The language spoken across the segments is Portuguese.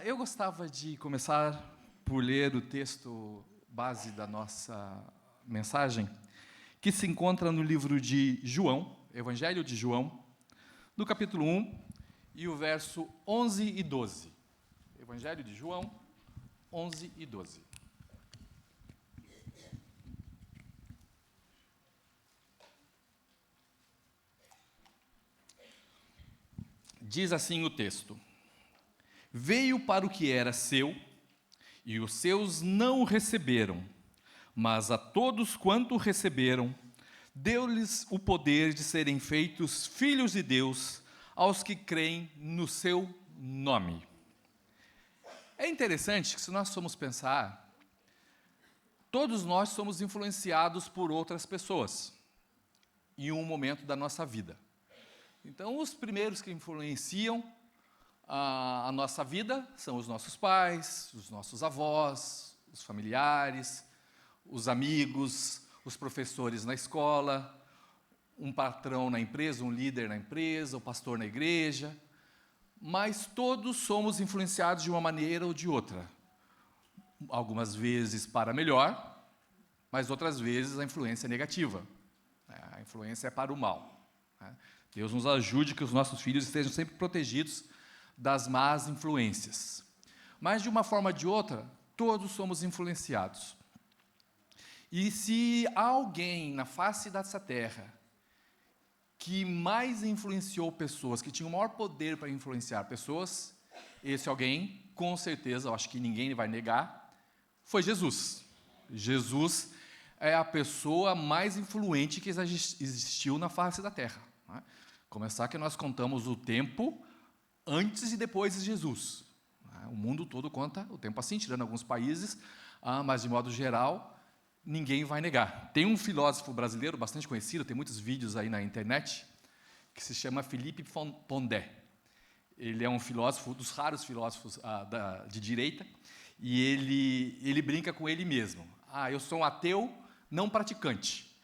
Eu gostava de começar por ler o texto base da nossa mensagem, que se encontra no livro de João, Evangelho de João, no capítulo 1, e o verso 11 e 12. Evangelho de João, 11 e 12. Diz assim o texto: Veio para o que era seu, e os seus não o receberam, mas a todos quanto o receberam, deu-lhes o poder de serem feitos filhos de Deus, aos que creem no seu nome. É interessante que, se nós formos pensar, todos nós somos influenciados por outras pessoas, em um momento da nossa vida. Então, os primeiros que influenciam a nossa vida são os nossos pais, os nossos avós, os familiares, os amigos, os professores na escola, um patrão na empresa, um líder na empresa, o pastor na igreja. Mas todos somos influenciados de uma maneira ou de outra. Algumas vezes para melhor, mas outras vezes a influência é negativa. A influência é para o mal. Deus nos ajude que os nossos filhos estejam sempre protegidos das más influências. Mas, de uma forma ou de outra, todos somos influenciados. E se há alguém na face dessa terra que mais influenciou pessoas, que tinha o maior poder para influenciar pessoas, esse alguém, com certeza, eu acho que ninguém vai negar, foi Jesus. Jesus é a pessoa mais influente que existiu na face da terra. Começar que nós contamos o tempo antes e depois de Jesus. O mundo todo conta o tempo assim, tirando alguns países, mas, de modo geral, ninguém vai negar. Tem um filósofo brasileiro bastante conhecido, tem muitos vídeos aí na internet, que se chama Philippe Pondé. Ele é um filósofo, dos raros filósofos de direita, e ele brinca com ele mesmo. Eu sou um ateu não praticante,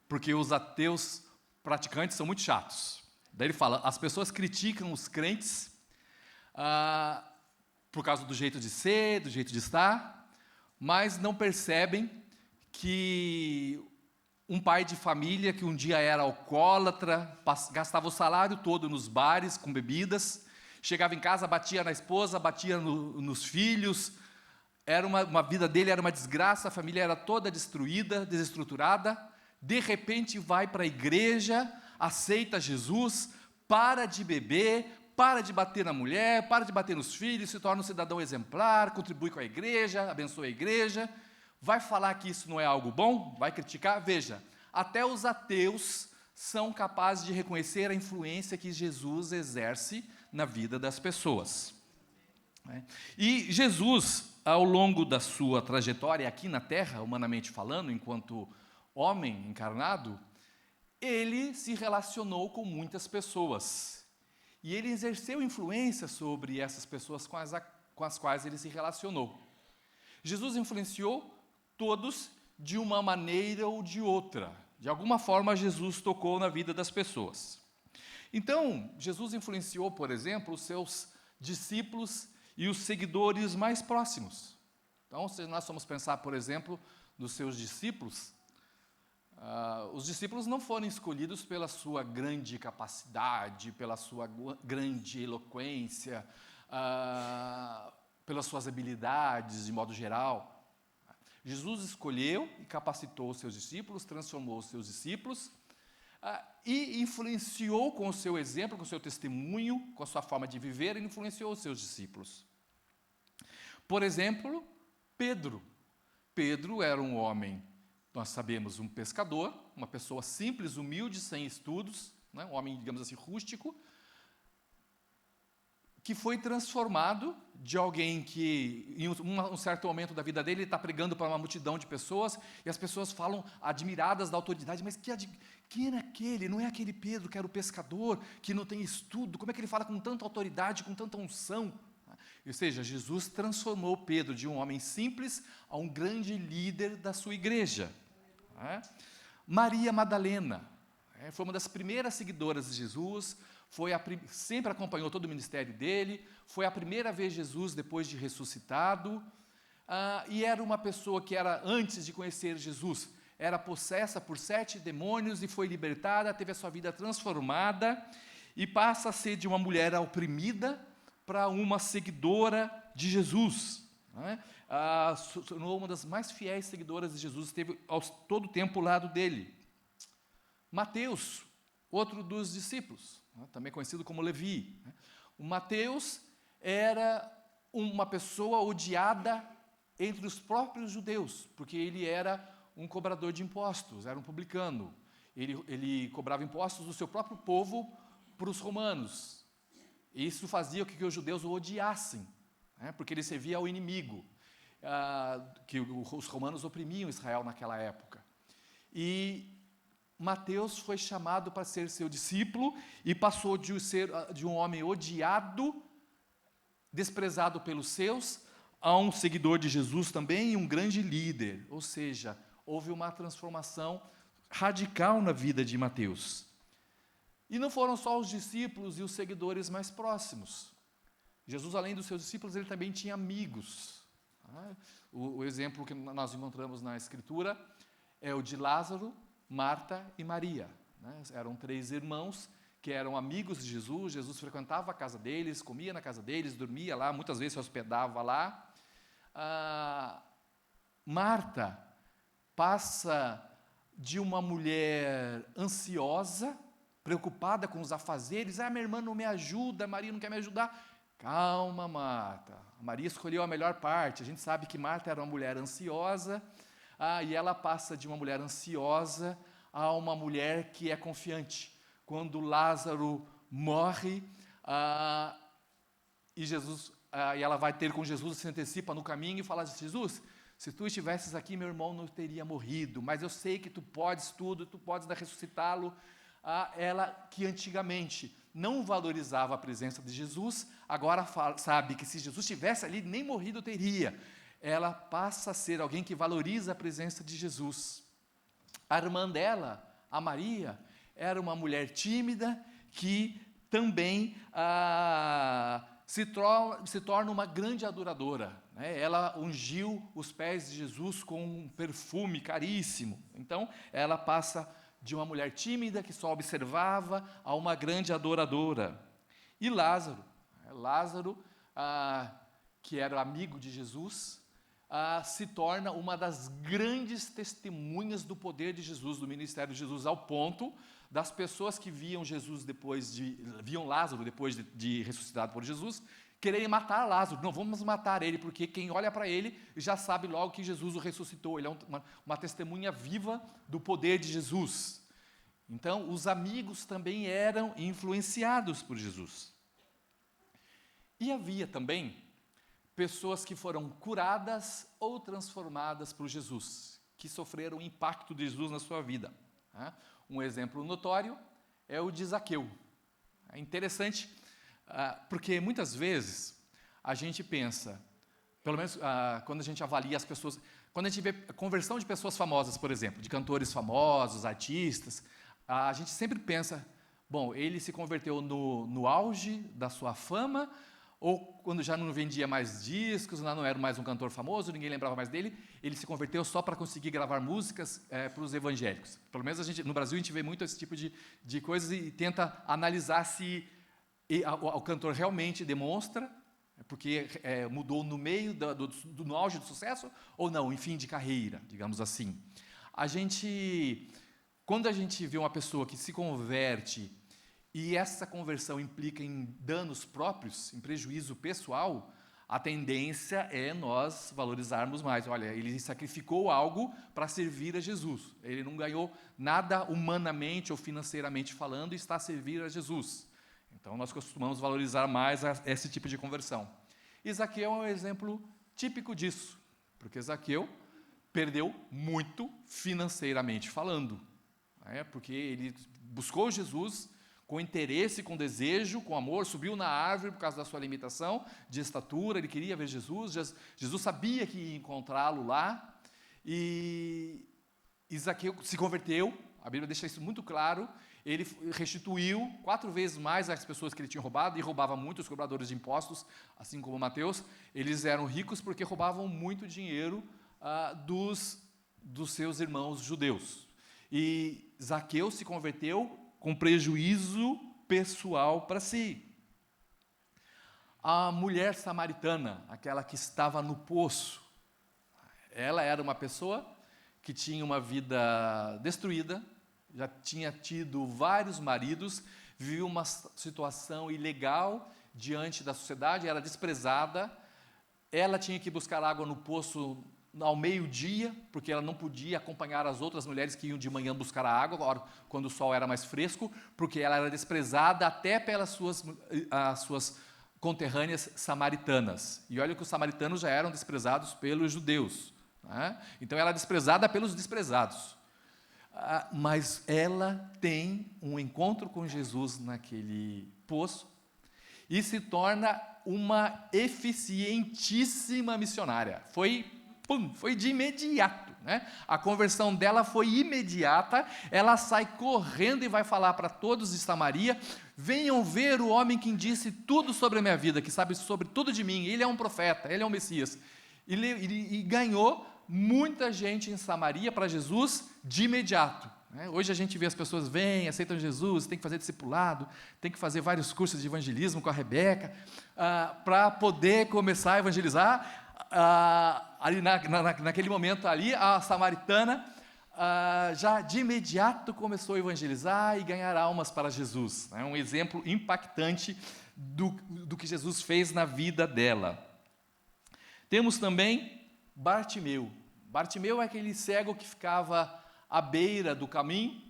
porque os ateus praticantes são muito chatos. Daí ele fala, as pessoas criticam os crentes por causa do jeito de ser, do jeito de estar, mas não percebem que um pai de família que um dia era alcoólatra, gastava o salário todo nos bares com bebidas, chegava em casa, batia na esposa, batia nos filhos, a vida dele era uma desgraça, a família era toda destruída, desestruturada, de repente vai para a igreja, aceita Jesus, para de beber, para de bater na mulher, para de bater nos filhos, se torna um cidadão exemplar, contribui com a igreja, abençoa a igreja. Vai falar que isso não é algo bom? Vai criticar? Veja, até os ateus são capazes de reconhecer a influência que Jesus exerce na vida das pessoas. E Jesus, ao longo da sua trajetória aqui na Terra, humanamente falando, enquanto homem encarnado, ele se relacionou com muitas pessoas. E ele exerceu influência sobre essas pessoas com as quais ele se relacionou. Jesus influenciou todos de uma maneira ou de outra. De alguma forma, Jesus tocou na vida das pessoas. Então, Jesus influenciou, por exemplo, os seus discípulos e os seguidores mais próximos. Então, se nós formos pensar, por exemplo, nos seus discípulos, os discípulos não foram escolhidos pela sua grande capacidade, pela sua grande eloquência, pelas suas habilidades, de modo geral. Jesus escolheu e capacitou os seus discípulos, transformou os seus discípulos e influenciou com o seu exemplo, com o seu testemunho, com a sua forma de viver, ele influenciou os seus discípulos. Por exemplo, Pedro. Pedro era um homem, nós sabemos, um pescador, uma pessoa simples, humilde, sem estudos, um homem, digamos assim, rústico, que foi transformado de alguém que, em um certo momento da vida dele, ele está pregando para uma multidão de pessoas, e as pessoas falam admiradas da autoridade, mas quem era aquele? Não é aquele Pedro que era o pescador, que não tem estudo, como é que ele fala com tanta autoridade, com tanta unção? Ou seja, Jesus transformou Pedro de um homem simples a um grande líder da sua igreja. Maria Madalena foi uma das primeiras seguidoras de Jesus, sempre acompanhou todo o ministério dele, foi a primeira vez Jesus depois de ressuscitado, e era uma pessoa que era, antes de conhecer Jesus, era possessa por 7 demônios e foi libertada, teve a sua vida transformada, e passa a ser de uma mulher oprimida para uma seguidora de Jesus. Se tornou uma das mais fiéis seguidoras de Jesus, esteve todo o tempo ao lado dele. Mateus, outro dos discípulos, também conhecido como Levi. O Mateus era uma pessoa odiada entre os próprios judeus, porque ele era um cobrador de impostos, era um publicano. Ele cobrava impostos do seu próprio povo para os romanos. Isso fazia com que os judeus o odiassem, porque ele servia ao inimigo, que os romanos oprimiam Israel naquela época. E Mateus foi chamado para ser seu discípulo e passou de um homem odiado, desprezado pelos seus, a um seguidor de Jesus também e um grande líder. Ou seja, houve uma transformação radical na vida de Mateus. E não foram só os discípulos e os seguidores mais próximos. Jesus, além dos seus discípulos, ele também tinha amigos. O exemplo que nós encontramos na Escritura é o de Lázaro, Marta e Maria. Eram 3 irmãos que eram amigos de Jesus. Jesus frequentava a casa deles, comia na casa deles, dormia lá, muitas vezes se hospedava lá. Marta passa de uma mulher ansiosa, preocupada com os afazeres. Minha irmã não me ajuda, Maria não quer me ajudar. Calma, Marta. A Maria escolheu a melhor parte. A gente sabe que Marta era uma mulher ansiosa, e ela passa de uma mulher ansiosa a uma mulher que é confiante. Quando Lázaro morre, e ela vai ter com Jesus, se antecipa no caminho e fala: Jesus, se tu estivesses aqui, meu irmão não teria morrido, mas eu sei que tu podes tudo, tu podes ressuscitá-lo. Ela que antigamente não valorizava a presença de Jesus, agora sabe que se Jesus estivesse ali, nem morrido teria. Ela passa a ser alguém que valoriza a presença de Jesus. A irmã dela, a Maria, era uma mulher tímida que também se torna uma grande adoradora. Ela ungiu os pés de Jesus com um perfume caríssimo. Então, ela passa de uma mulher tímida que só observava a uma grande adoradora. E Lázaro, que era amigo de Jesus, se torna uma das grandes testemunhas do poder de Jesus, do ministério de Jesus, ao ponto das pessoas que viam Lázaro depois de ressuscitado por Jesus, quererem matar Lázaro. Não, vamos matar ele, porque quem olha para ele já sabe logo que Jesus o ressuscitou. Ele é uma testemunha viva do poder de Jesus. Então, os amigos também eram influenciados por Jesus. E havia também pessoas que foram curadas ou transformadas por Jesus, que sofreram o impacto de Jesus na sua vida. Um exemplo notório é o de Zaqueu. É interessante, porque muitas vezes a gente pensa, pelo menos quando a gente avalia as pessoas, quando a gente vê a conversão de pessoas famosas, por exemplo, de cantores famosos, artistas, a gente sempre pensa, bom, ele se converteu no auge da sua fama, ou quando já não vendia mais discos, não era mais um cantor famoso, ninguém lembrava mais dele, ele se converteu só para conseguir gravar músicas para os evangélicos. Pelo menos no Brasil a gente vê muito esse tipo de coisas e tenta analisar se o cantor realmente demonstra, porque mudou no meio no auge do sucesso, ou não, em fim de carreira, digamos assim. Quando a gente vê uma pessoa que se converte e essa conversão implica em danos próprios, em prejuízo pessoal, a tendência é nós valorizarmos mais. Olha, ele sacrificou algo para servir a Jesus. Ele não ganhou nada humanamente ou financeiramente falando e está a servir a Jesus. Então, nós costumamos valorizar mais esse tipo de conversão. E Zaqueu é um exemplo típico disso, porque Zaqueu perdeu muito financeiramente falando, porque ele buscou Jesus com interesse, com desejo, com amor, subiu na árvore por causa da sua limitação de estatura, ele queria ver Jesus, Jesus sabia que ia encontrá-lo lá, e Zaqueu se converteu, a Bíblia deixa isso muito claro, ele restituiu 4 vezes mais as pessoas que ele tinha roubado, e roubava muito os cobradores de impostos, assim como Mateus. Eles eram ricos porque roubavam muito dinheiro dos seus irmãos judeus. E Zaqueu se converteu com prejuízo pessoal para si. A mulher samaritana, aquela que estava no poço, ela era uma pessoa que tinha uma vida destruída, já tinha tido vários maridos, vivia uma situação ilegal diante da sociedade, era desprezada. Ela tinha que buscar água no poço ao meio-dia, porque ela não podia acompanhar as outras mulheres que iam de manhã buscar a água, quando o sol era mais fresco, porque ela era desprezada até pelas suas conterrâneas samaritanas. E olha que os samaritanos já eram desprezados pelos judeus, né? Então ela é desprezada pelos desprezados. Mas ela tem um encontro com Jesus naquele poço e se torna uma eficientíssima missionária. Foi de imediato, né? A conversão dela foi imediata. Ela sai correndo e vai falar para todos de Samaria: venham ver o homem que disse tudo sobre a minha vida, que sabe sobre tudo de mim. Ele é um profeta, ele é um Messias. E ganhou muita gente em Samaria para Jesus de imediato, né? Hoje a gente vê as pessoas vêm, aceitam Jesus, tem que fazer discipulado, tem que fazer vários cursos de evangelismo com a Rebeca, para poder começar a evangelizar. Ali naquele momento ali, a samaritana já de imediato começou a evangelizar e ganhar almas para Jesus, né? Um exemplo impactante do que Jesus fez na vida dela. Temos também Bartimeu. Bartimeu é aquele cego que ficava à beira do caminho,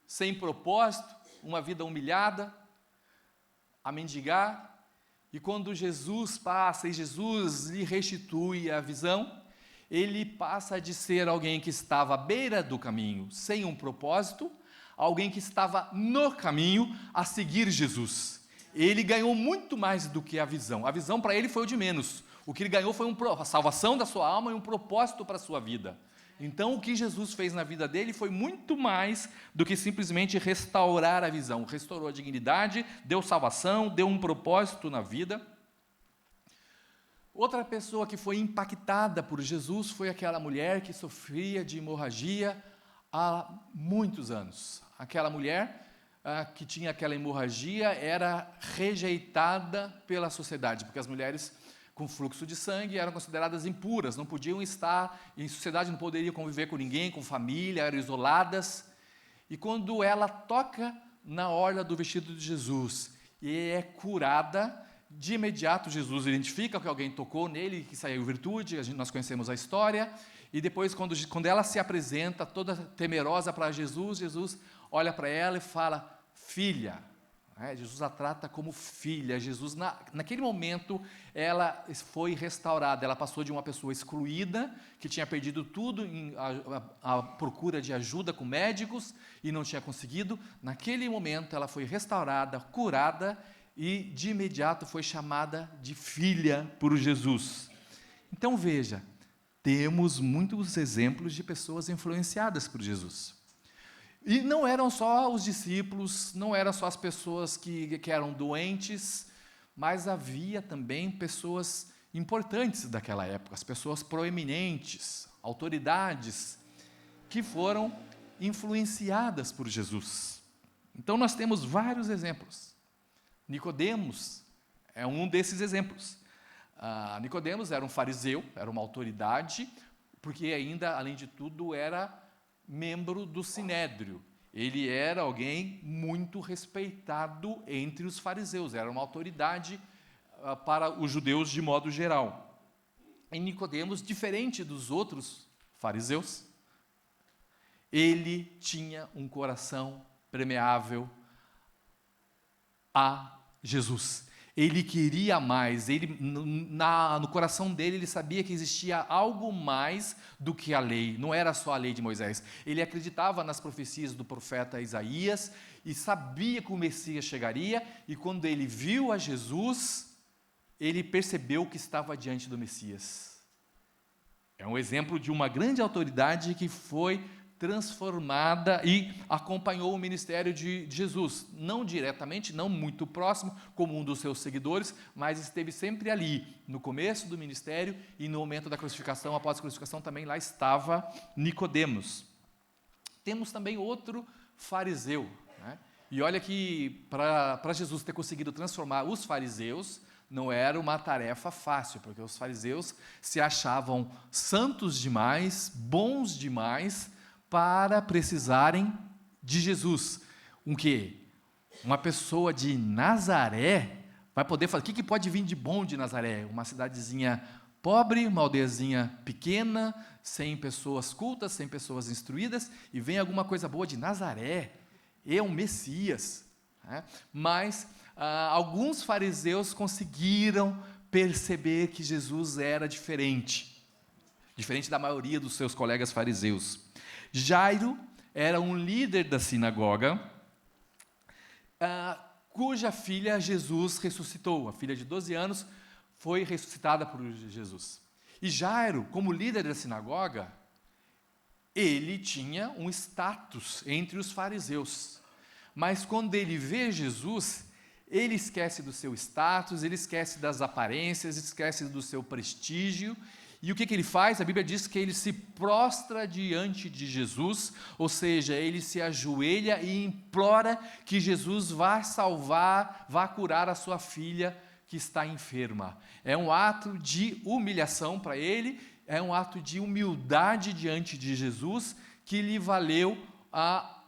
sem propósito, uma vida humilhada, a mendigar. E quando Jesus passa e Jesus lhe restitui a visão, ele passa de ser alguém que estava à beira do caminho, sem um propósito, alguém que estava no caminho a seguir Jesus. Ele ganhou muito mais do que a visão. A visão para ele foi o de menos. O que ele ganhou foi a salvação da sua alma e um propósito para a sua vida. Então, o que Jesus fez na vida dele foi muito mais do que simplesmente restaurar a visão. Restaurou a dignidade, deu salvação, deu um propósito na vida. Outra pessoa que foi impactada por Jesus foi aquela mulher que sofria de hemorragia há muitos anos. Aquela mulher que tinha aquela hemorragia era rejeitada pela sociedade, porque as mulheres com fluxo de sangue eram consideradas impuras, não podiam estar em sociedade, não poderiam conviver com ninguém, com família, eram isoladas. E quando ela toca na orla do vestido de Jesus e é curada, de imediato Jesus identifica que alguém tocou nele, que saiu virtude, nós conhecemos a história. E depois, quando ela se apresenta toda temerosa para Jesus, Jesus olha para ela e fala: filha. Jesus a trata como filha. Jesus, naquele momento, ela foi restaurada. Ela passou de uma pessoa excluída, que tinha perdido tudo à procura de ajuda com médicos e não tinha conseguido. Naquele momento, ela foi restaurada, curada e, de imediato, foi chamada de filha por Jesus. Então, veja, temos muitos exemplos de pessoas influenciadas por Jesus. E não eram só os discípulos, não eram só as pessoas que eram doentes, mas havia também pessoas importantes daquela época, as pessoas proeminentes, autoridades, que foram influenciadas por Jesus. Então nós temos vários exemplos. Nicodemos é um desses exemplos. Nicodemos era um fariseu, era uma autoridade, porque ainda, além de tudo, era membro do Sinédrio. Ele era alguém muito respeitado entre os fariseus, era uma autoridade para os judeus de modo geral. E Nicodemos, diferente dos outros fariseus, ele tinha um coração permeável a Jesus. Ele queria mais, no coração dele ele sabia que existia algo mais do que a lei, não era só a lei de Moisés. Ele acreditava nas profecias do profeta Isaías e sabia que o Messias chegaria, e quando ele viu a Jesus, ele percebeu que estava diante do Messias. É um exemplo de uma grande autoridade que foi transformada e acompanhou o ministério de Jesus. Não diretamente, não muito próximo, como um dos seus seguidores, mas esteve sempre ali, no começo do ministério e no momento da crucificação, após a crucificação, também lá estava Nicodemos. Temos também outro fariseu, né? E olha que para Jesus ter conseguido transformar os fariseus, não era uma tarefa fácil, porque os fariseus se achavam santos demais, bons demais, para precisarem de Jesus. Um quê? Uma pessoa de Nazaré vai poder fazer, o que pode vir de bom de Nazaré? Uma cidadezinha pobre, uma aldeiazinha pequena, sem pessoas cultas, sem pessoas instruídas, e vem alguma coisa boa de Nazaré, é um Messias, né? Mas alguns fariseus conseguiram perceber que Jesus era diferente da maioria dos seus colegas fariseus. Jairo era um líder da sinagoga, cuja filha Jesus ressuscitou. A filha de 12 anos foi ressuscitada por Jesus. E Jairo, como líder da sinagoga, ele tinha um status entre os fariseus. Mas quando ele vê Jesus, ele esquece do seu status, ele esquece das aparências, esquece do seu prestígio. E o que ele faz? A Bíblia diz que ele se prostra diante de Jesus, ou seja, ele se ajoelha e implora que Jesus vá salvar, vá curar a sua filha que está enferma. É um ato de humilhação para ele, é um ato de humildade diante de Jesus, que lhe valeu a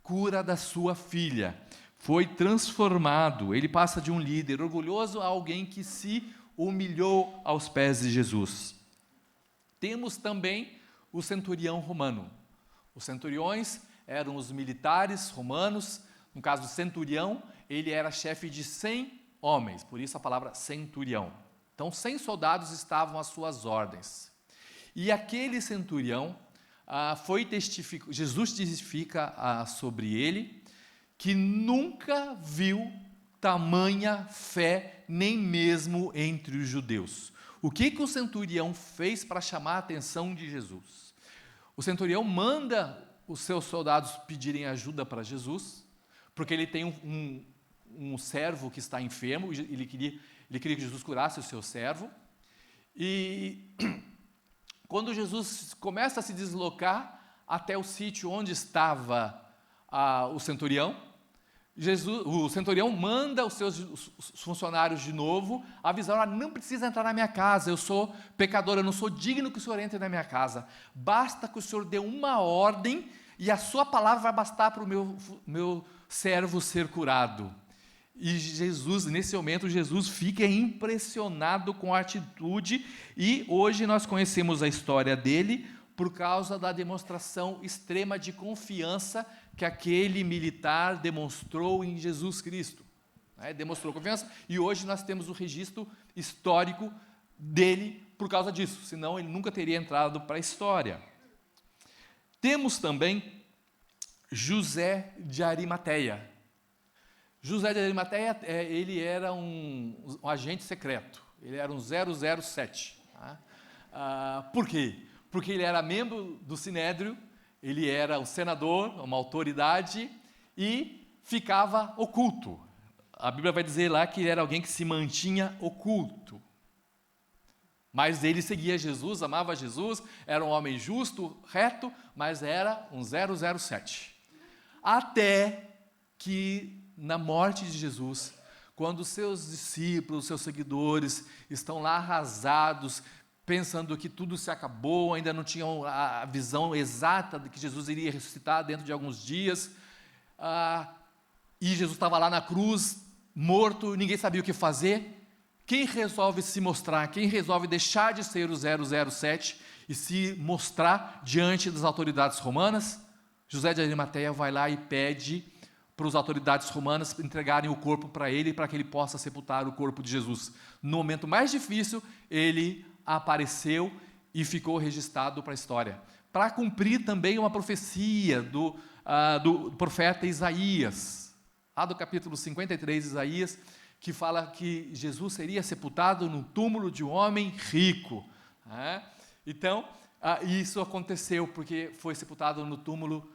cura da sua filha. Foi transformado, ele passa de um líder orgulhoso a alguém que se humilhou aos pés de Jesus. Temos também o centurião romano. Os centuriões eram os militares romanos. No caso do centurião, ele era chefe de 100 homens, por isso a palavra centurião. Então, 100 soldados estavam às suas ordens. E aquele centurião, Jesus testifica sobre ele, que nunca viu tamanha fé, nem mesmo entre os judeus. O que o centurião fez para chamar a atenção de Jesus? O centurião manda os seus soldados pedirem ajuda para Jesus, porque ele tem um servo que está enfermo, ele queria que Jesus curasse o seu servo, e quando Jesus começa a se deslocar até o sítio onde estava o centurião, o centurião manda os seus funcionários de novo, avisar: não precisa entrar na minha casa, eu sou pecador, eu não sou digno que o senhor entre na minha casa, basta que o senhor dê uma ordem, e a sua palavra vai bastar para o meu servo ser curado. E Jesus, nesse momento, Jesus fica impressionado com a atitude, e hoje nós conhecemos a história dele, por causa da demonstração extrema de confiança que aquele militar demonstrou em Jesus Cristo. Demonstrou confiança, e hoje nós temos o registro histórico dele por causa disso, senão ele nunca teria entrado para a história. Temos também José de Arimateia. José de Arimateia, ele era um agente secreto, ele era um 007. Por quê? Porque ele era membro do Sinédrio, ele era um senador, uma autoridade, e ficava oculto. A Bíblia vai dizer lá que ele era alguém que se mantinha oculto. Mas ele seguia Jesus, amava Jesus, era um homem justo, reto, mas era um 007. Até que, na morte de Jesus, quando os seus discípulos, seus seguidores, estão lá arrasados, pensando que tudo se acabou, ainda não tinham a visão exata de que Jesus iria ressuscitar dentro de alguns dias, e Jesus estava lá na cruz, morto, ninguém sabia o que fazer. Quem resolve se mostrar, quem resolve deixar de ser o 007 e se mostrar diante das autoridades romanas? José de Arimateia vai lá e pede para as autoridades romanas entregarem o corpo para ele, para que ele possa sepultar o corpo de Jesus. No momento mais difícil, ele apareceu e ficou registrado para a história, para cumprir também uma profecia do profeta Isaías, lá do capítulo 53 de Isaías, que fala que Jesus seria sepultado no túmulo de um homem rico. Então, E isso aconteceu porque foi sepultado no túmulo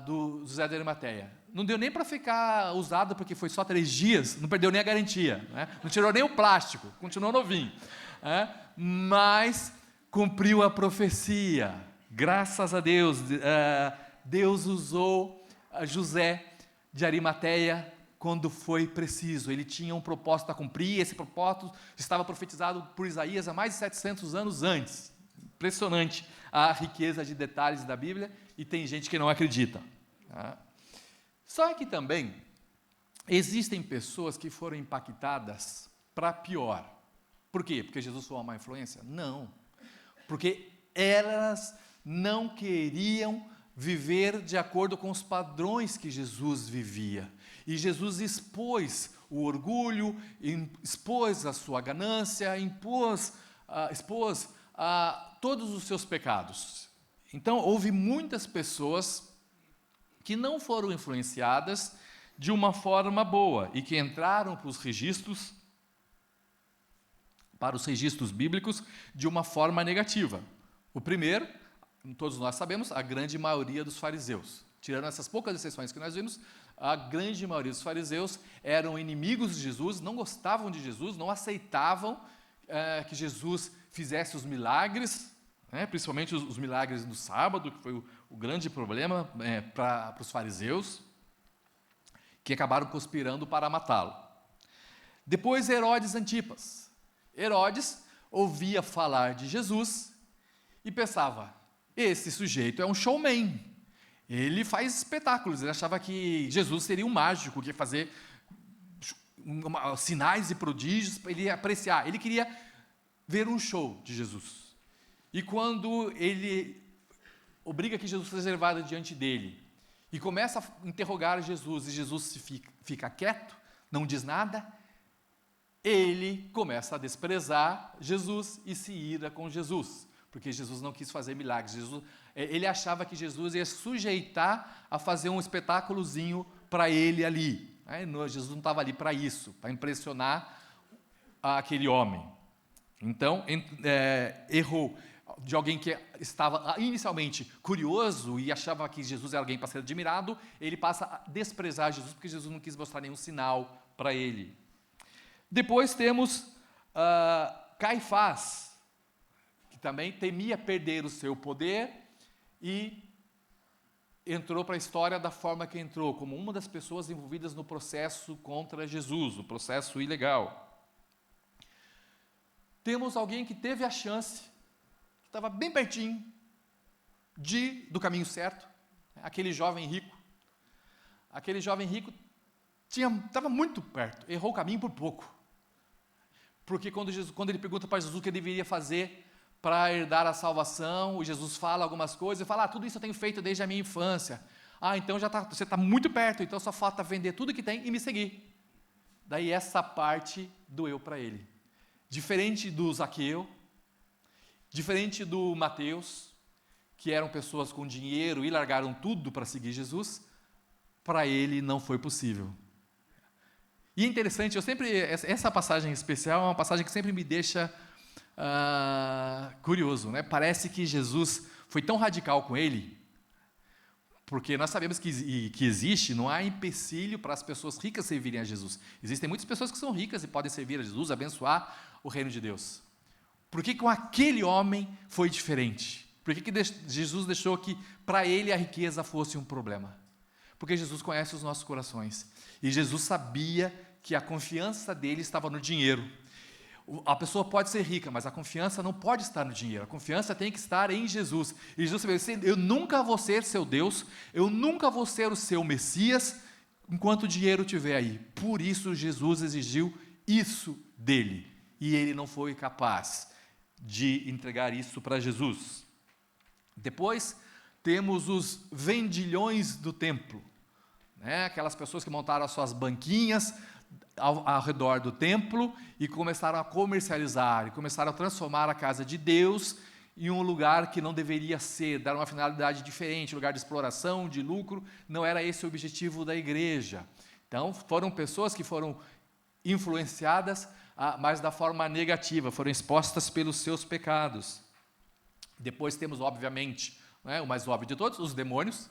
do José de Arimateia. Não deu nem para ficar usado, porque foi só 3 dias, não perdeu nem a garantia, né? Não tirou nem o plástico, continuou novinho. Mas cumpriu a profecia, graças a Deus. Deus usou José de Arimateia quando foi preciso. Ele tinha um propósito a cumprir, esse propósito estava profetizado por Isaías há mais de 700 anos antes. Impressionante a riqueza de detalhes da Bíblia, e tem gente que não acredita. Só que também existem pessoas que foram impactadas para pior. Por quê? Porque Jesus foi uma má influência? Não. Porque elas não queriam viver de acordo com os padrões que Jesus vivia. E Jesus expôs o orgulho, expôs a sua ganância, expôs todos os seus pecados. Então, houve muitas pessoas que não foram influenciadas de uma forma boa e que entraram para os registros bíblicos de uma forma negativa. O primeiro, todos nós sabemos, a grande maioria dos fariseus. Tirando essas poucas exceções que nós vimos, a grande maioria dos fariseus eram inimigos de Jesus, não gostavam de Jesus, não aceitavam que Jesus fizesse os milagres, principalmente os milagres do sábado, que foi o grande problema para os fariseus, que acabaram conspirando para matá-lo. Depois, Herodes Antipas. Herodes ouvia falar de Jesus e pensava: esse sujeito é um showman, ele faz espetáculos. Ele achava que Jesus seria um mágico, que ia fazer sinais e prodígios para ele apreciar. Ele queria ver um show de Jesus. E quando ele obriga que Jesus seja levado diante dele e começa a interrogar Jesus, e Jesus fica quieto, não diz nada, ele começa a desprezar Jesus e se ira com Jesus, porque Jesus não quis fazer milagres. Ele achava que Jesus ia sujeitar a fazer um espetáculozinho para ele ali. Jesus não estava ali para isso, para impressionar aquele homem. Então, errou. De alguém que estava inicialmente curioso e achava que Jesus era alguém para ser admirado, ele passa a desprezar Jesus, porque Jesus não quis mostrar nenhum sinal para ele. Depois temos Caifás, que também temia perder o seu poder e entrou para a história da forma que entrou, como uma das pessoas envolvidas no processo contra Jesus, o processo ilegal. Temos alguém que teve a chance, estava bem pertinho do caminho certo, aquele jovem rico. Aquele jovem rico estava muito perto, errou o caminho por pouco. Porque quando ele pergunta para Jesus o que ele deveria fazer para herdar a salvação, o Jesus fala algumas coisas, e fala: tudo isso eu tenho feito desde a minha infância. Então você está muito perto, então só falta vender tudo que tem e me seguir. Daí essa parte doeu para ele. Diferente do Zaqueu, diferente do Mateus, que eram pessoas com dinheiro e largaram tudo para seguir Jesus, para ele não foi possível. E é interessante, essa passagem especial é uma passagem que sempre me deixa curioso, né? Parece que Jesus foi tão radical com ele, porque nós sabemos que existe, não há empecilho para as pessoas ricas servirem a Jesus. Existem muitas pessoas que são ricas e podem servir a Jesus, abençoar o reino de Deus. Por que com aquele homem foi diferente? Por que Jesus deixou que para ele a riqueza fosse um problema? Porque Jesus conhece os nossos corações. E Jesus sabia que a confiança dele estava no dinheiro. A pessoa pode ser rica, mas a confiança não pode estar no dinheiro. A confiança tem que estar em Jesus. E Jesus sabia: eu nunca vou ser seu Deus, eu nunca vou ser o seu Messias, enquanto o dinheiro estiver aí. Por isso Jesus exigiu isso dele. E ele não foi capaz de entregar isso para Jesus. Depois temos os vendilhões do templo, aquelas pessoas que montaram as suas banquinhas ao redor do templo e começaram a comercializar, e começaram a transformar a casa de Deus em um lugar que não deveria ser, dar uma finalidade diferente, lugar de exploração, de lucro. Não era esse o objetivo da igreja. Então, foram pessoas que foram influenciadas, mas da forma negativa, foram expostas pelos seus pecados. Depois temos, obviamente, né, o mais óbvio de todos, os demônios,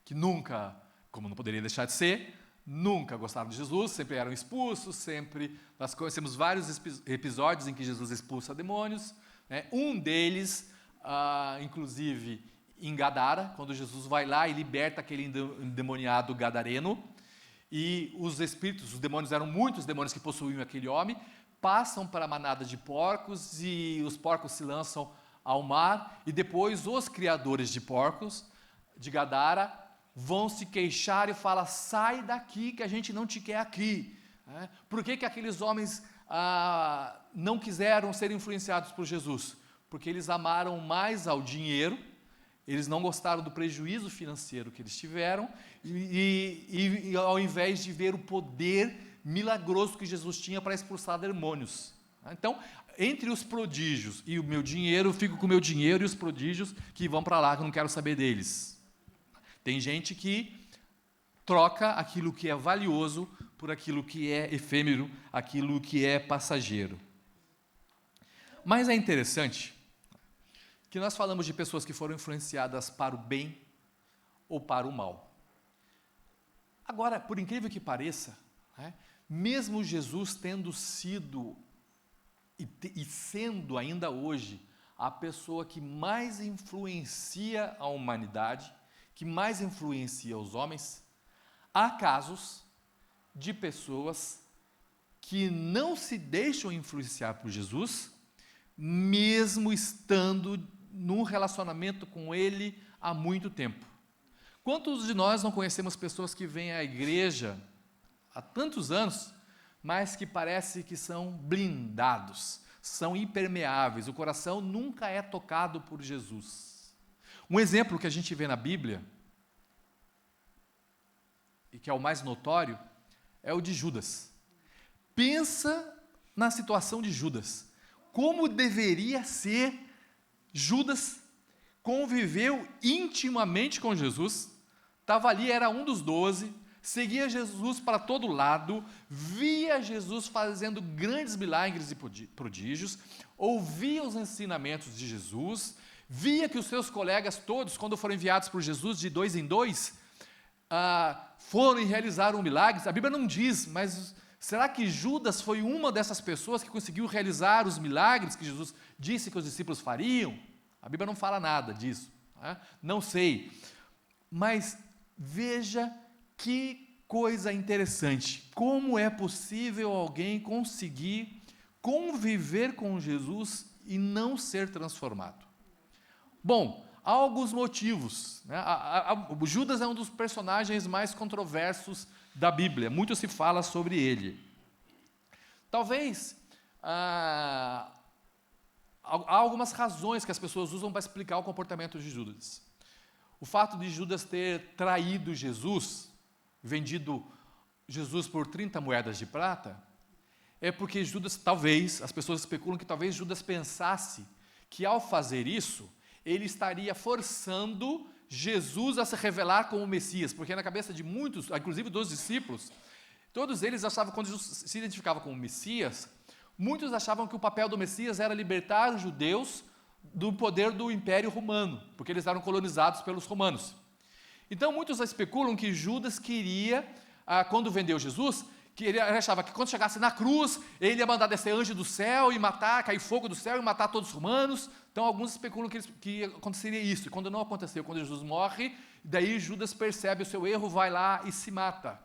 que nunca, como não poderia deixar de ser, nunca gostaram de Jesus, sempre eram expulsos, sempre. Nós conhecemos vários episódios em que Jesus expulsa demônios, né? Um deles, inclusive, em Gadara, quando Jesus vai lá e liberta aquele endemoniado gadareno, e os espíritos, os demônios, eram muitos demônios que possuíam aquele homem, passam para a manada de porcos, e os porcos se lançam ao mar, e depois os criadores de porcos de Gadara vão se queixar e falam: sai daqui que a gente não te quer aqui. Por que aqueles homens não quiseram ser influenciados por Jesus? Porque eles amaram mais ao dinheiro, eles não gostaram do prejuízo financeiro que eles tiveram, e ao invés de ver o poder milagroso que Jesus tinha para expulsar demônios. Então, entre os prodígios e o meu dinheiro, eu fico com o meu dinheiro e os prodígios que vão para lá, que eu não quero saber deles. Tem gente que troca aquilo que é valioso por aquilo que é efêmero, aquilo que é passageiro. Mas é interessante que nós falamos de pessoas que foram influenciadas para o bem ou para o mal. Agora, por incrível que pareça, mesmo Jesus tendo sido e sendo ainda hoje a pessoa que mais influencia a humanidade, que mais influencia os homens, há casos de pessoas que não se deixam influenciar por Jesus, mesmo estando num relacionamento com Ele há muito tempo. Quantos de nós não conhecemos pessoas que vêm à igreja há tantos anos, mas que parece que são blindados, são impermeáveis, o coração nunca é tocado por Jesus? Um exemplo que a gente vê na Bíblia, e que é o mais notório, é o de Judas. Pensa na situação de Judas. Como deveria ser Judas? Conviveu intimamente com Jesus, estava ali, era um dos 12, seguia Jesus para todo lado, via Jesus fazendo grandes milagres e prodígios, ouvia os ensinamentos de Jesus, via que os seus colegas todos, quando foram enviados por Jesus de 2 em 2, foram e realizaram milagres. A Bíblia não diz, mas será que Judas foi uma dessas pessoas que conseguiu realizar os milagres que Jesus disse que os discípulos fariam? A Bíblia não fala nada disso, não sei. Mas veja que coisa interessante, como é possível alguém conseguir conviver com Jesus e não ser transformado? Bom, há alguns motivos, né? Judas é um dos personagens mais controversos da Bíblia, muito se fala sobre ele. Talvez há algumas razões que as pessoas usam para explicar o comportamento de Judas. O fato de Judas ter traído Jesus, vendido Jesus por 30 moedas de prata, é porque Judas, talvez, as pessoas especulam que talvez Judas pensasse que ao fazer isso, ele estaria forçando Jesus a se revelar como o Messias, porque na cabeça de muitos, inclusive dos discípulos, todos eles achavam que quando Jesus se identificava como Messias, muitos achavam que o papel do Messias era libertar os judeus do poder do Império Romano, porque eles eram colonizados pelos romanos. Então muitos especulam que Judas queria, quando vendeu Jesus, que ele achava que quando chegasse na cruz, ele ia mandar descer anjo do céu e matar, cair fogo do céu e matar todos os romanos. Então alguns especulam que aconteceria isso, e quando não aconteceu, quando Jesus morre, daí Judas percebe o seu erro, vai lá e se mata.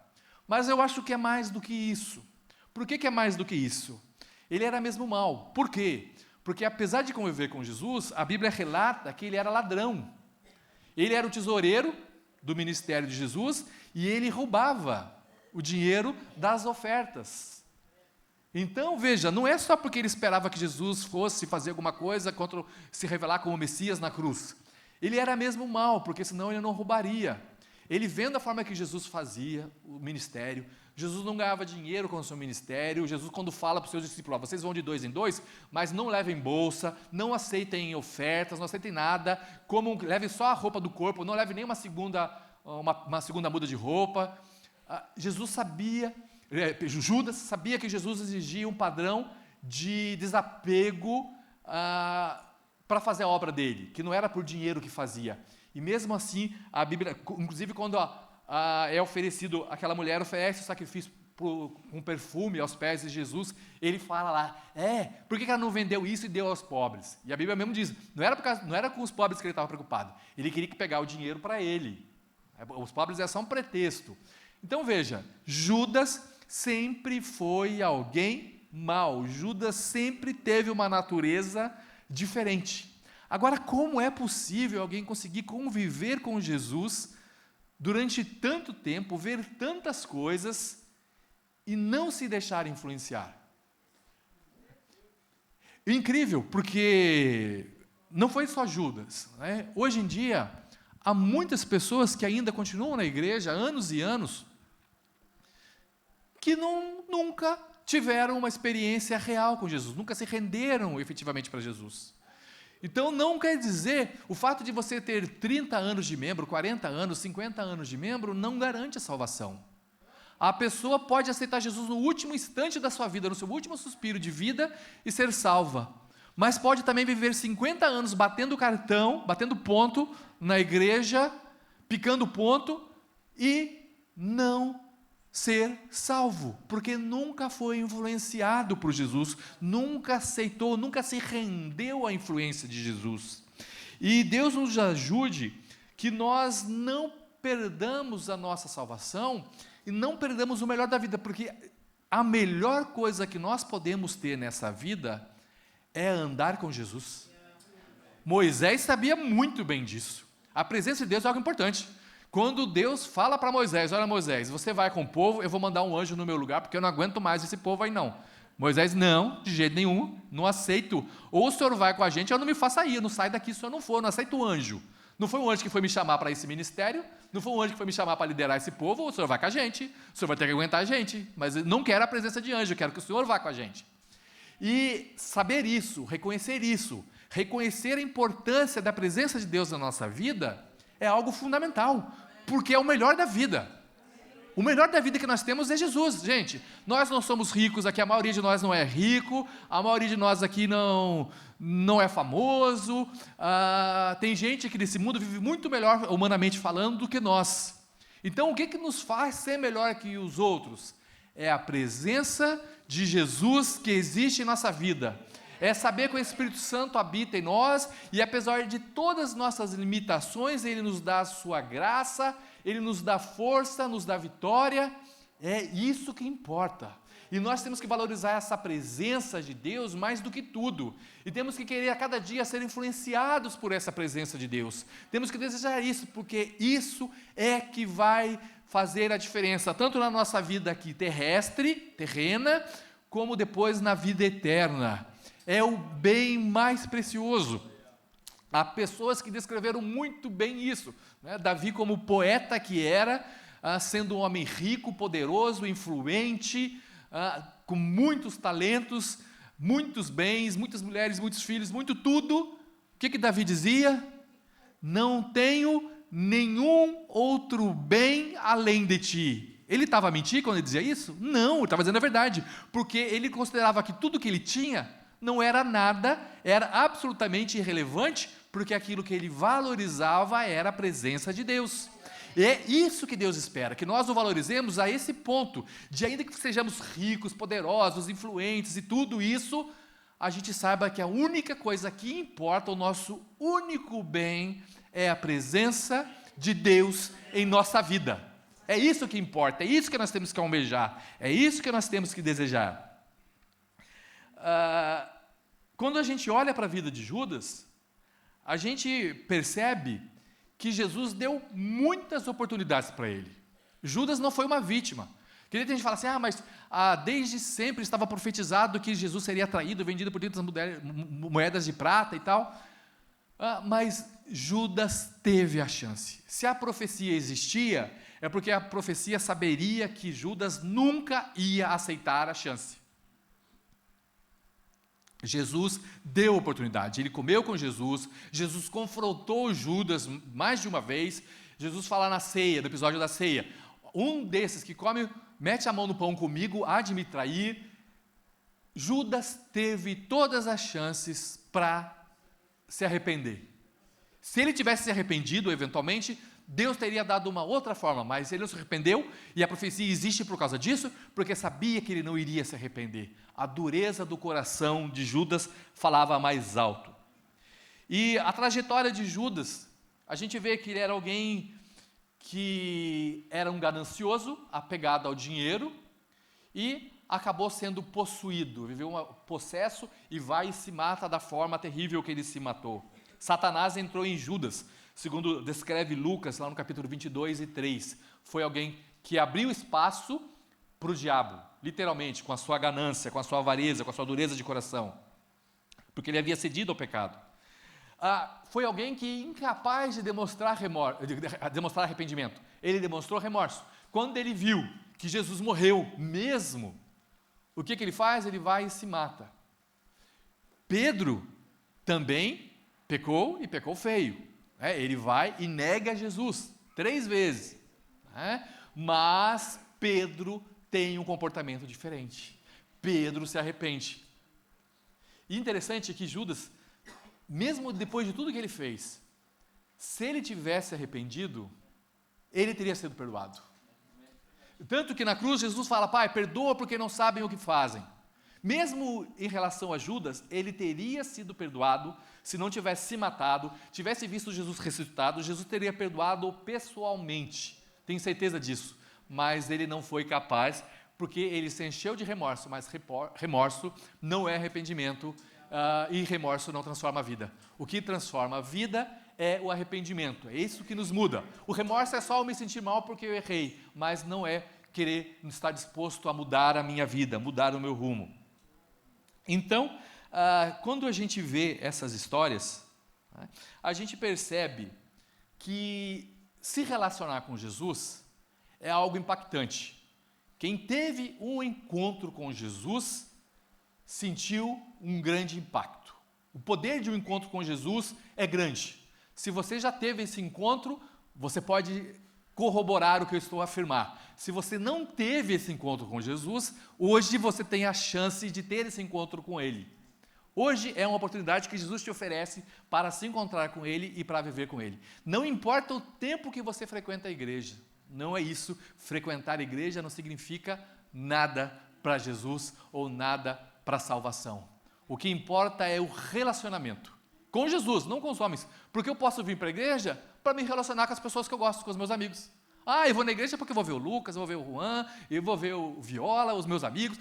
Mas eu acho que é mais do que isso. Por que é mais do que isso? Ele era mesmo mau. Por quê? Porque apesar de conviver com Jesus, a Bíblia relata que ele era ladrão. Ele era o tesoureiro do ministério de Jesus e ele roubava o dinheiro das ofertas. Então, veja, não é só porque ele esperava que Jesus fosse fazer alguma coisa contra se revelar como Messias na cruz. Ele era mesmo mau, porque senão ele não roubaria. Ele vendo a forma que Jesus fazia o ministério, Jesus não ganhava dinheiro com o seu ministério. Jesus, quando fala para os seus discípulos, vocês vão de 2 em 2, mas não levem bolsa, não aceitem ofertas, não aceitem nada, levem só a roupa do corpo, não levem nem uma segunda muda de roupa. Judas sabia que Jesus exigia um padrão de desapego para fazer a obra dele, que não era por dinheiro que fazia. E mesmo assim, a Bíblia, inclusive quando é oferecido, aquela mulher oferece o sacrifício com perfume aos pés de Jesus, ele fala lá, por que ela não vendeu isso e deu aos pobres? E a Bíblia mesmo diz, não era com os pobres que ele estava preocupado, ele queria pegar o dinheiro para ele. Os pobres é só um pretexto. Então veja, Judas sempre foi alguém mau, Judas sempre teve uma natureza diferente. Agora, como é possível alguém conseguir conviver com Jesus durante tanto tempo, ver tantas coisas e não se deixar influenciar? Incrível, porque não foi só Judas, né? Hoje em dia, há muitas pessoas que ainda continuam na igreja há anos e anos, que nunca tiveram uma experiência real com Jesus, nunca se renderam efetivamente para Jesus. Então, não quer dizer, o fato de você ter 30 anos de membro, 40 anos, 50 anos de membro, não garante a salvação. A pessoa pode aceitar Jesus no último instante da sua vida, no seu último suspiro de vida e ser salva. Mas pode também viver 50 anos batendo cartão, batendo ponto na igreja, picando ponto e não ser salvo, porque nunca foi influenciado por Jesus, nunca aceitou, nunca se rendeu à influência de Jesus. E Deus nos ajude que nós não perdamos a nossa salvação e não perdamos o melhor da vida, porque a melhor coisa que nós podemos ter nessa vida é andar com Jesus. Moisés sabia muito bem disso. A presença de Deus é algo importante. Quando Deus fala para Moisés, olha Moisés, você vai com o povo, eu vou mandar um anjo no meu lugar, porque eu não aguento mais esse povo aí não. Moisés, não, de jeito nenhum, não aceito. Ou o senhor vai com a gente, ou não me faça ir, não sai daqui se o senhor não for, não aceito o anjo. Não foi um anjo que foi me chamar para esse ministério, não foi um anjo que foi me chamar para liderar esse povo, o senhor vai com a gente, o senhor vai ter que aguentar a gente, mas eu não quero a presença de anjo, eu quero que o senhor vá com a gente. E saber isso, reconhecer a importância da presença de Deus na nossa vida, é algo fundamental, porque é o melhor da vida. O melhor da vida que nós temos é Jesus, gente. Nós não somos ricos aqui, a maioria de nós não é rico, a maioria de nós aqui não é famoso, tem gente que nesse mundo vive muito melhor, humanamente falando, do que nós. Então, o que nos faz ser melhor que os outros? É a presença de Jesus que existe em nossa vida. É saber que o Espírito Santo habita em nós, e apesar de todas as nossas limitações, Ele nos dá a sua graça, Ele nos dá força, nos dá vitória, é isso que importa. E nós temos que valorizar essa presença de Deus mais do que tudo, e temos que querer a cada dia ser influenciados por essa presença de Deus, temos que desejar isso, porque isso é que vai fazer a diferença, tanto na nossa vida aqui terrena, como depois na vida eterna. É o bem mais precioso. Há pessoas que descreveram muito bem isso, né? Davi, como poeta que era, sendo um homem rico, poderoso, influente, com muitos talentos, muitos bens, muitas mulheres, muitos filhos, muito tudo. O que Davi dizia? Não tenho nenhum outro bem além de ti. Ele estava a mentir quando ele dizia isso? Não, ele estava dizendo a verdade, porque ele considerava que tudo que ele tinha não era nada, era absolutamente irrelevante, porque aquilo que ele valorizava era a presença de Deus. E é isso que Deus espera, que nós o valorizemos a esse ponto, de ainda que sejamos ricos, poderosos, influentes e tudo isso, a gente saiba que a única coisa que importa, o nosso único bem, é a presença de Deus em nossa vida. É isso que importa, é isso que nós temos que almejar, é isso que nós temos que desejar. Quando a gente olha para a vida de Judas, a gente percebe que Jesus deu muitas oportunidades para ele. Judas não foi uma vítima. Que a gente fala assim, mas desde sempre estava profetizado que Jesus seria traído, vendido por 30 moedas de prata e tal. Mas Judas teve a chance. Se a profecia existia, é porque a profecia saberia que Judas nunca ia aceitar a chance. Jesus deu oportunidade, ele comeu com Jesus, Jesus confrontou Judas mais de uma vez. Jesus fala na ceia, no episódio da ceia, um desses que come, mete a mão no pão comigo, há de me trair. Judas teve todas as chances para se arrepender. Se ele tivesse se arrependido, eventualmente, Deus teria dado uma outra forma, mas ele não se arrependeu, e a profecia existe por causa disso, porque sabia que ele não iria se arrepender. A dureza do coração de Judas falava mais alto. E a trajetória de Judas, a gente vê que ele era alguém que era um ganancioso, apegado ao dinheiro, e acabou sendo possuído, viveu um possesso e vai e se mata da forma terrível que ele se matou. Satanás entrou em Judas, segundo descreve Lucas, lá no capítulo 22 e 3. Foi alguém que abriu espaço para o diabo, literalmente, com a sua ganância, com a sua avareza, com a sua dureza de coração, porque ele havia cedido ao pecado. Foi alguém que, incapaz de demonstrar arrependimento, ele demonstrou remorso. Quando ele viu que Jesus morreu mesmo, o que ele faz? Ele vai e se mata. Pedro também pecou, e pecou feio. Ele vai e nega Jesus 3 vezes. Mas Pedro tem um comportamento diferente. Pedro se arrepende. E interessante é que Judas, mesmo depois de tudo que ele fez, se ele tivesse arrependido, ele teria sido perdoado. Tanto que na cruz Jesus fala: Pai, perdoa porque não sabem o que fazem. Mesmo em relação a Judas, ele teria sido perdoado se não tivesse se matado, tivesse visto Jesus ressuscitado. Jesus teria perdoado pessoalmente, tenho certeza disso, mas ele não foi capaz, porque ele se encheu de remorso, mas remorso não é arrependimento, e remorso não transforma a vida. O que transforma a vida é o arrependimento, é isso que nos muda. O remorso é só eu me sentir mal porque eu errei, mas não é querer estar disposto a mudar a minha vida, mudar o meu rumo. Então, quando a gente vê essas histórias, a gente percebe que se relacionar com Jesus é algo impactante. Quem teve um encontro com Jesus sentiu um grande impacto. O poder de um encontro com Jesus é grande. Se você já teve esse encontro, você pode corroborar o que eu estou a afirmar. Se você não teve esse encontro com Jesus, hoje você tem a chance de ter esse encontro com Ele. Hoje é uma oportunidade que Jesus te oferece para se encontrar com Ele e para viver com Ele. Não importa o tempo que você frequenta a igreja, não é isso. Frequentar a igreja não significa nada para Jesus ou nada para a salvação. O que importa é o relacionamento com Jesus, não com os homens. Porque eu posso vir para a igreja para me relacionar com as pessoas que eu gosto, com os meus amigos. Eu vou na igreja porque eu vou ver o Lucas, eu vou ver o Juan, eu vou ver o Viola, os meus amigos.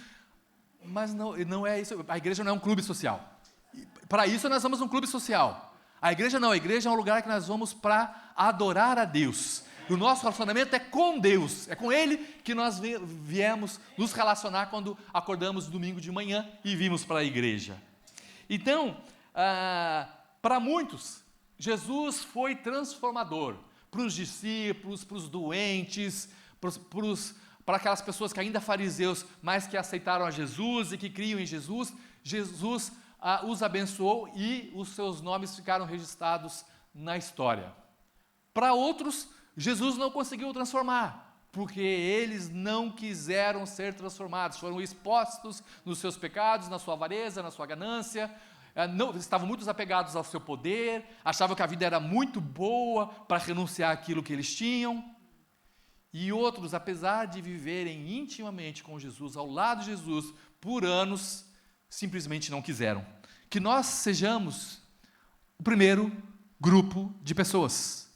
Mas não é isso. A igreja não é um clube social. Para isso nós vamos num clube social. A igreja não, a igreja é um lugar que nós vamos para adorar a Deus. O nosso relacionamento é com Deus, é com Ele que nós viemos nos relacionar quando acordamos domingo de manhã e vimos para a igreja. Então, para muitos, Jesus foi transformador. Para os discípulos, para os doentes, para aquelas pessoas que ainda fariseus, mas que aceitaram a Jesus e que criam em Jesus, Jesus os abençoou e os seus nomes ficaram registrados na história. Para outros, Jesus não conseguiu transformar, porque eles não quiseram ser transformados, foram expostos nos seus pecados, na sua avareza, na sua ganância, estavam muito apegados ao seu poder, achavam que a vida era muito boa para renunciar àquilo que eles tinham. E outros, apesar de viverem intimamente com Jesus, ao lado de Jesus, por anos, simplesmente não quiseram. Que nós sejamos o primeiro grupo de pessoas.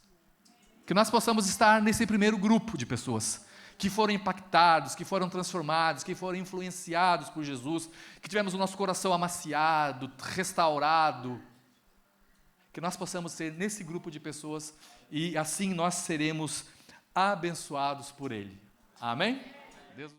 Que nós possamos estar nesse primeiro grupo de pessoas que foram impactados, que foram transformados, que foram influenciados por Jesus, que tivemos o nosso coração amaciado, restaurado. Que nós possamos ser nesse grupo de pessoas e assim nós seremos abençoados por Ele. Amém? Deus...